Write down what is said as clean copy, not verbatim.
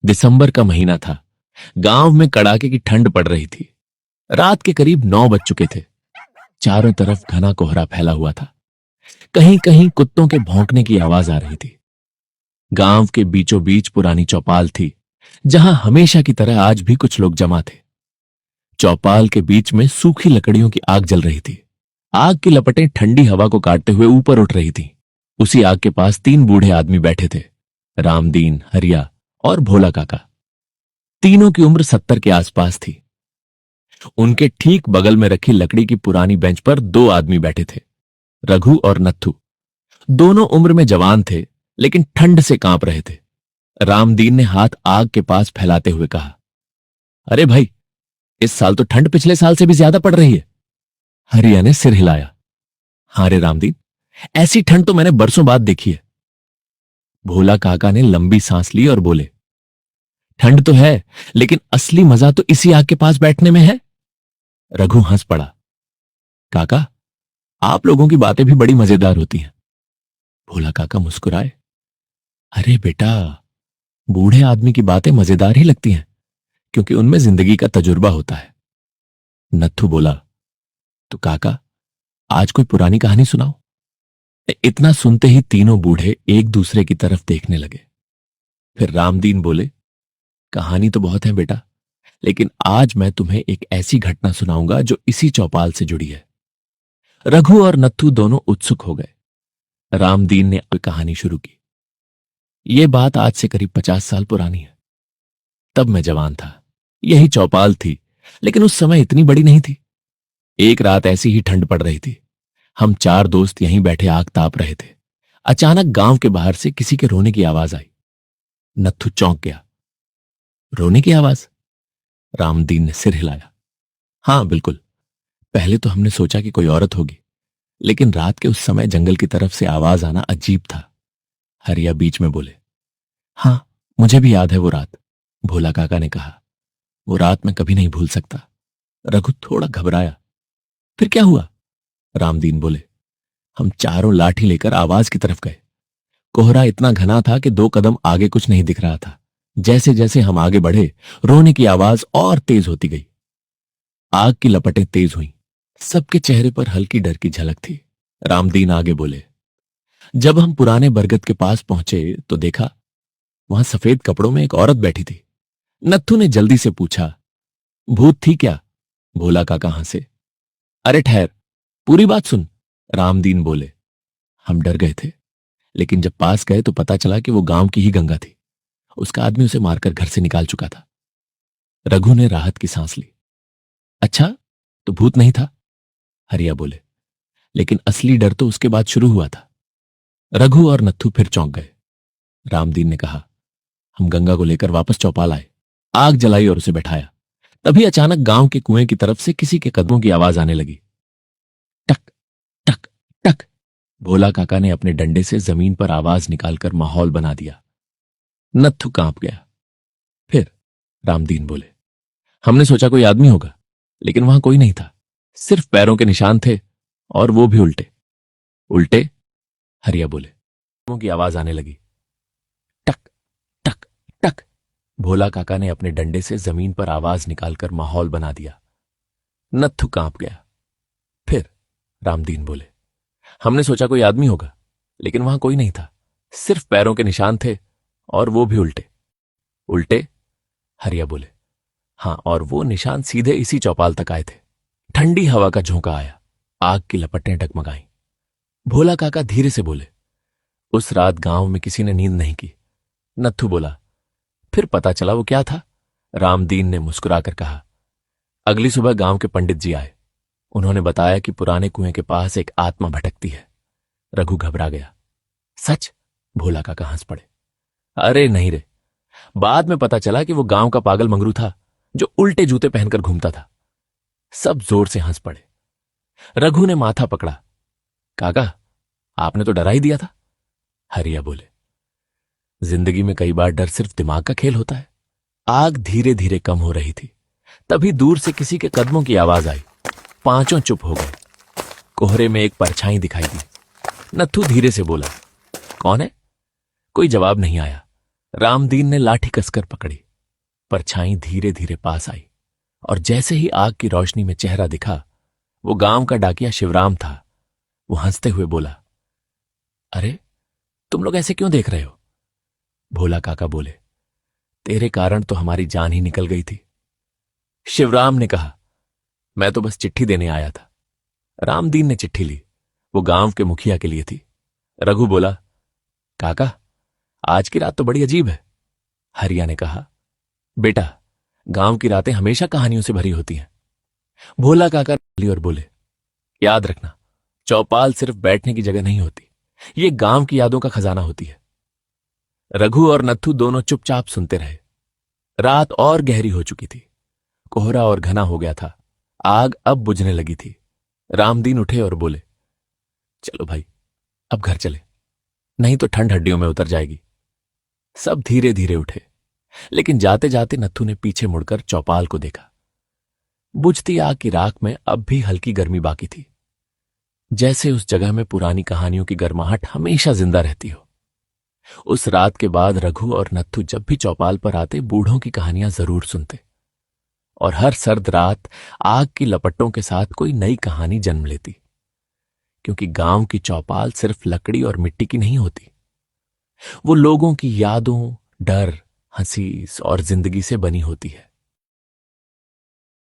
दिसंबर का महीना था। गांव में कड़ाके की ठंड पड़ रही थी। रात के करीब 9 बज चुके थे। चारों तरफ घना कोहरा फैला हुआ था। कहीं कहीं कुत्तों के भौंकने की आवाज आ रही थी। गांव के बीचों बीच पुरानी चौपाल थी, जहां हमेशा की तरह आज भी कुछ लोग जमा थे। चौपाल के बीच में सूखी लकड़ियों की आग जल रही थी। आग की लपटें ठंडी हवा को काटते हुए ऊपर उठ रही थीं। उसी आग के पास 3 बूढ़े आदमी बैठे थे, रामदीन, हरिया और भोला काका। तीनों की उम्र 70 के आसपास थी। उनके ठीक बगल में रखी लकड़ी की पुरानी बेंच पर 2 आदमी बैठे थे, रघु और नत्थु। दोनों उम्र में जवान थे, लेकिन ठंड से कांप रहे थे। रामदीन ने हाथ आग के पास फैलाते हुए कहा, अरे भाई, इस साल तो ठंड पिछले साल से भी ज्यादा पड़ रही है। हरिया ने सिर हिलाया। हां रे रामदीन, ऐसी ठंड तो मैंने बरसों बाद देखी है। भोला काका ने लंबी सांस ली और बोले, ठंड तो है, लेकिन असली मजा तो इसी आग के पास बैठने में है। रघु हंस पड़ा। काका, आप लोगों की बातें भी बड़ी मजेदार होती हैं। भोला काका मुस्कुराए। अरे बेटा, बूढ़े आदमी की बातें मजेदार ही लगती हैं, क्योंकि उनमें जिंदगी का तजुर्बा होता है। नत्थु बोला, तो काका, आज कोई पुरानी कहानी सुनाओ। इतना सुनते ही तीनों बूढ़े एक दूसरे की तरफ देखने लगे। फिर रामदीन बोले, कहानी तो बहुत है बेटा, लेकिन आज मैं तुम्हें एक ऐसी घटना सुनाऊंगा जो इसी चौपाल से जुड़ी है। रघु और नत्थु दोनों उत्सुक हो गए। रामदीन ने कहानी शुरू की। यह बात आज से करीब 50 साल पुरानी है। तब मैं जवान था। यही चौपाल थी, लेकिन उस समय इतनी बड़ी नहीं थी। एक रात ऐसी ही ठंड पड़ रही थी। हम 4 दोस्त यहीं बैठे आग ताप रहे थे। अचानक गांव के बाहर से किसी के रोने की आवाज आई। नत्थु चौंक गया। रोने की आवाज? रामदीन ने सिर हिलाया। हां बिल्कुल। पहले तो हमने सोचा कि कोई औरत होगी, लेकिन रात के उस समय जंगल की तरफ से आवाज आना अजीब था। हरिया बीच में बोले, हां, मुझे भी याद है वो रात। भोला काका ने कहा, वो रात मैं कभी नहीं भूल सकता। रघु थोड़ा घबराया। फिर क्या हुआ? रामदीन बोले, हम चारों लाठी लेकर आवाज की तरफ गए। कोहरा इतना घना था कि 2 कदम आगे कुछ नहीं दिख रहा था। जैसे जैसे हम आगे बढ़े, रोने की आवाज और तेज होती गई। आग की लपटें तेज हुईं। सबके चेहरे पर हल्की डर की झलक थी। रामदीन आगे बोले, जब हम पुराने बरगद के पास पहुंचे तो देखा, वहां सफेद कपड़ों में एक औरत बैठी थी। नत्थु ने जल्दी से पूछा, भूत थी क्या? भोला काका हंसे। अरे ठहर, पूरी बात सुन। रामदीन बोले। हम डर गए थे, लेकिन जब पास गए तो पता चला कि वो गांव की ही गंगा थी। उसका आदमी उसे मारकर घर से निकाल चुका था। रघु ने राहत की सांस ली। अच्छा, तो भूत नहीं था? हरिया बोले, लेकिन असली डर तो उसके बाद शुरू हुआ था। रघु और नत्थु फिर चौंक गए। रामदीन ने कहा, हम गंगा को लेकर वापस चौपाल आए, आग जलाई और उसे बैठाया। तभी अचानक गांव के कुएं की तरफ से किसी के कदमों की आवाज आने लगी। टक टक टक। भोला काका ने अपने डंडे से जमीन पर आवाज निकालकर माहौल बना दिया। नत्थु कांप गया। फिर रामदीन बोले, हमने सोचा कोई आदमी होगा, लेकिन वहां कोई नहीं था। सिर्फ पैरों के निशान थे, और वो भी उल्टे। उल्टे? हरिया बोले। कदमों की आवाज आने लगी। टक टक टक। भोला काका ने अपने डंडे से जमीन पर आवाज निकालकर माहौल बना दिया। नत्थु कांप गया। फिर रामदीन बोले, हमने सोचा कोई आदमी होगा, लेकिन वहां कोई नहीं था। सिर्फ पैरों के निशान थे, और वो भी उल्टे। उल्टे? हरिया बोले। हां, और वो निशान सीधे इसी चौपाल तक आए थे। ठंडी हवा का झोंका आया। आग की लपटें डगमगाईं। भोला काका धीरे से बोले, उस रात गांव में किसी ने नींद नहीं की। नत्थु बोला, फिर पता चला वो क्या था? रामदीन ने मुस्कुराकर कहा, अगली सुबह गांव के पंडित जी आए। उन्होंने बताया कि पुराने कुएं के पास एक आत्मा भटकती है। रघु घबरा गया। सच? भोला काका हंस पड़े। अरे नहीं रे, बाद में पता चला कि वो गांव का पागल मंगरू था, जो उल्टे जूते पहनकर घूमता था। सब जोर से हंस पड़े। रघु ने माथा पकड़ा। काका, आपने तो डरा ही दिया था। हरिया बोले, जिंदगी में कई बार डर सिर्फ दिमाग का खेल होता है। आग धीरे धीरे कम हो रही थी। तभी दूर से किसी के कदमों की आवाज आई। पांचों चुप हो गए। कोहरे में एक परछाई दिखाई दी। नत्थु धीरे से बोला, कौन है? कोई जवाब नहीं आया। रामदीन ने लाठी कसकर पकड़ी। परछाई धीरे धीरे पास आई और जैसे ही आग की रोशनी में चेहरा दिखा, वो गांव का डाकिया शिवराम था। वो हंसते हुए बोला, अरे तुम लोग ऐसे क्यों देख रहे हो? भोला काका बोले, तेरे कारण तो हमारी जान ही निकल गई थी। शिवराम ने कहा, मैं तो बस चिट्ठी देने आया था। रामदीन ने चिट्ठी ली। वो गांव के मुखिया के लिए थी। रघु बोला, काका आज की रात तो बड़ी अजीब है। हरिया ने कहा, बेटा गांव की रातें हमेशा कहानियों से भरी होती हैं। भोला काका बोली और बोले, याद रखना, चौपाल सिर्फ बैठने की जगह नहीं होती, ये गांव की यादों का खजाना होती है। रघु और नत्थु दोनों चुपचाप सुनते रहे। रात और गहरी हो चुकी थी। कोहरा और घना हो गया था। आग अब बुझने लगी थी। रामदीन उठे और बोले, चलो भाई अब घर चले, नहीं तो ठंड हड्डियों में उतर जाएगी। सब धीरे धीरे उठे, लेकिन जाते जाते नत्थु ने पीछे मुड़कर चौपाल को देखा। बुझती आग की राख में अब भी हल्की गर्मी बाकी थी, जैसे उस जगह में पुरानी कहानियों की गर्माहट हमेशा जिंदा रहती हो। उस रात के बाद रघु और नत्थु जब भी चौपाल पर आते बूढ़ों की कहानियां जरूर सुनते, और हर सर्द रात आग की लपटों के साथ कोई नई कहानी जन्म लेती। क्योंकि गांव की चौपाल सिर्फ लकड़ी और मिट्टी की नहीं होती, वो लोगों की यादों, डर, हंसी और जिंदगी से बनी होती है।